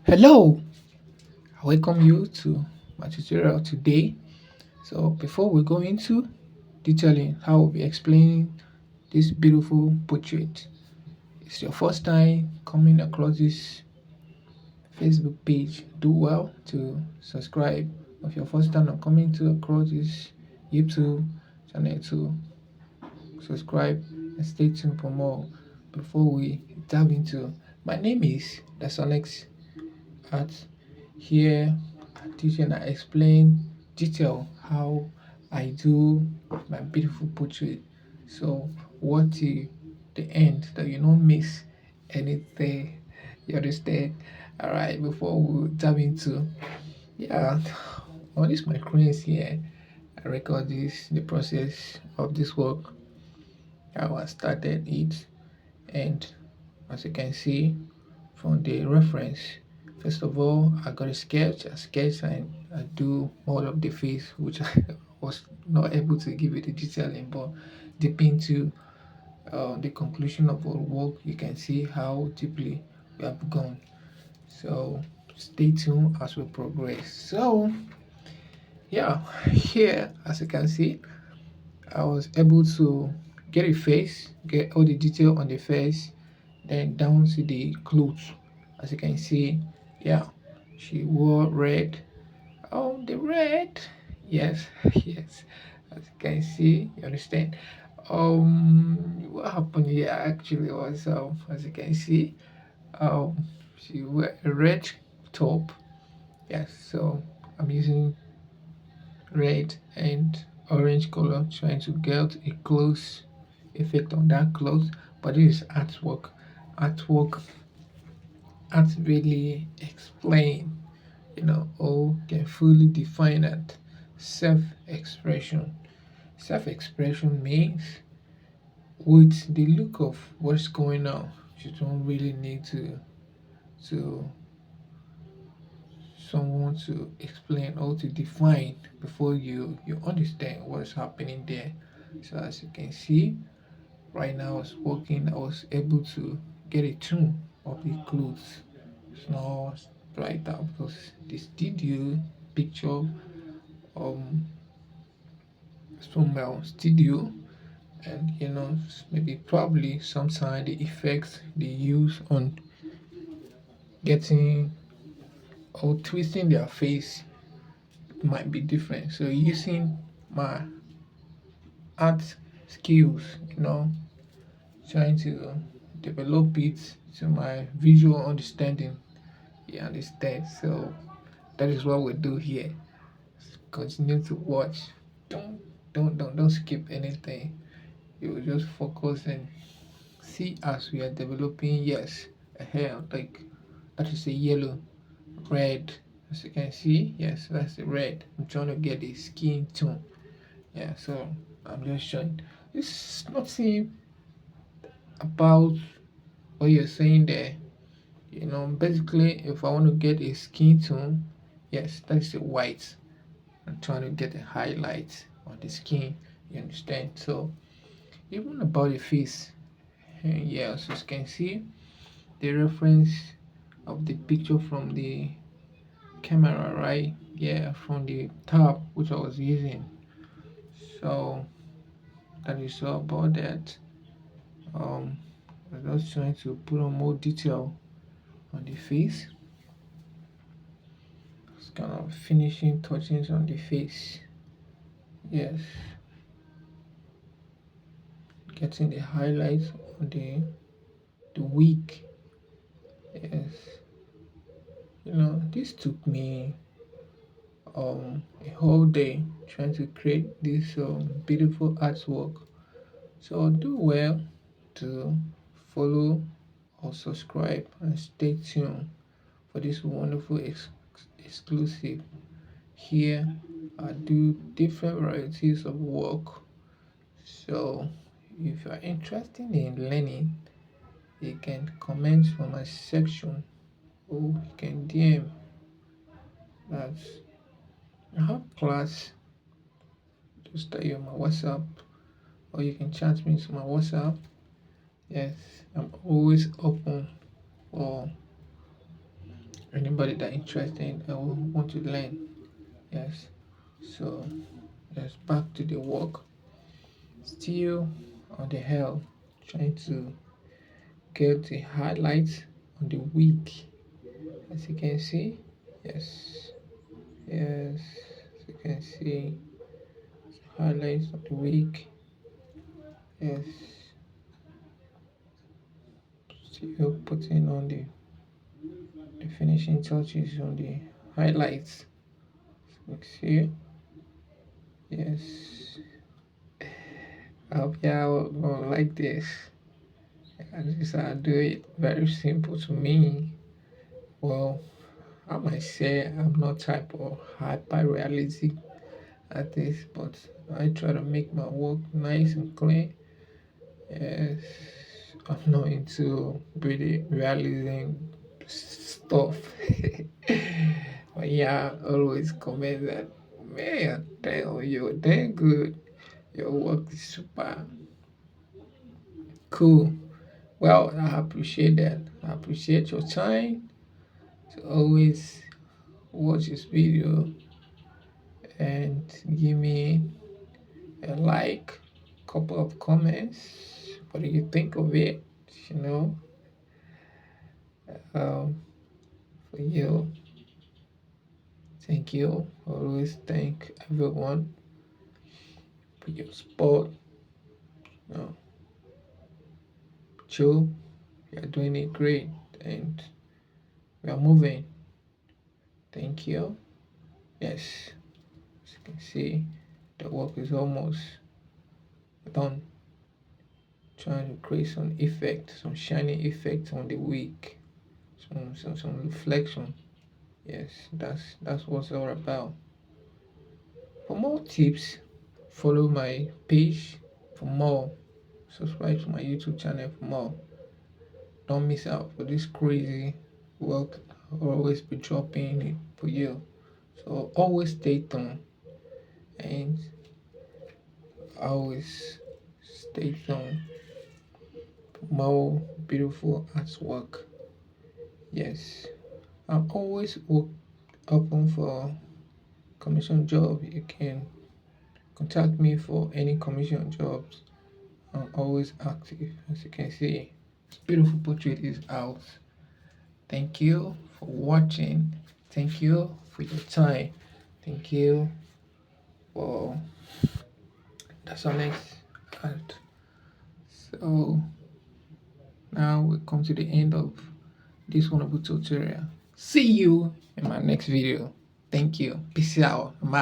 Hello, I welcome you to my tutorial today. So before we go into detailing how we'll be explaining this beautiful portrait, it's your first time coming across this Facebook page, do well to subscribe. If your first time coming to across this YouTube channel, to subscribe and stay tuned for more. Before we dive into, my name is the Sonex Art. Here I teach and I explain detail how I do my beautiful portrait. So what till the end that you don't miss anything. You understand? Alright, before we dive into, yeah, on this my screen here, I record this the process of this work, how I started it, and as you can see from the reference, first of all I got a sketch and I do all of the face, which I was not able to give it the detailing, but deep into the conclusion of our work you can see how deeply we have gone. So stay tuned as we progress. So yeah, here as you can see, I was able to get a face, get all the detail on the face, then down to the clothes. As you can see, yeah, she wore red. Oh, the red, yes, yes. As you can see, you understand. What happened here actually was, as you can see, she wore a red top. Yes, so I'm using red and orange color trying to get a close effect on that cloth, but this is artwork art really explain, or can fully define that self-expression. Self-expression means with the look of what's going on, you don't really need to someone to explain or to define before you understand what's happening there. So as you can see, right now I was working, I was able to get a tune of the clothes. It's not right now because the studio picture, um from my studio, and maybe probably sometimes the effects they use on getting or twisting their face might be different. So using my art skills, trying to develop it to my visual understanding. You understand? So that is what we do here. Continue to watch. Don't don't skip anything. You will just focus and see as we are developing. Yes, a hair like that is a yellow, red. As you can see, yes, that's the red. I'm trying to get the skin tone. Yeah, so I'm just showing. It's nothing about what you're saying there. Basically, if I want to get a skin tone, yes, that's the white. I'm trying to get a highlight on the skin. You understand? So even about the face, yeah, as you can see, the reference of the picture from the camera, right? Yeah, from the tab which I was using. So that is all about that. Um, I'm just trying to put on more detail on the face. It's kind of finishing touches on the face. Yes, getting the highlights on the wig. Yes, this took me a whole day trying to create this beautiful artwork. So do well to follow or subscribe and stay tuned for this wonderful exclusive. Here I do different varieties of work. So if you are interested in learning, you can comment on my section or you can DM that I have class to study on my WhatsApp, or you can chat me to my WhatsApp. Yes, I'm always open for anybody that interested and want to learn. Yes. So yes, back to the work. Still on the hell, trying to get the highlights on the week. As you can see, yes, yes, as you can see, highlights of the week. Yes, still putting on the finishing touches on the highlights. Let's see, yes. I hope y'all gonna like this. As this I do it very simple to me. Well, I might say I'm not type of hyper realistic artist, but I try to make my work nice and clean. Yes, I'm not into really realism stuff. But yeah, I always comment that, man, damn, you're damn good. Your work is super cool. Well, I appreciate that. I appreciate your time to always watch this video and give me a like, couple of comments. What do you think of it? You know, um, for you, thank you. Always thank everyone for your support. You know, Joe, you are doing it great, and we are moving. Thank you. Yes, as you can see, the work is almost done. Trying to create some effect, some shiny effect on the week, some reflection. Yes, that's what it's all about. For more tips, follow my page for more. Subscribe to my YouTube channel for more. Don't miss out for this crazy work. I'll always be dropping it for you. So always stay tuned and always stay tuned for more beautiful artwork. Yes, I'm always open for commission job. You can contact me for any commission jobs. I'm always active. As you can see, this beautiful portrait is out. Thank you for watching. Thank you for your time. Thank you for that's our next art. So now we come to the end of this wonderful tutorial. See you in my next video. Thank you. Peace out. I'm out.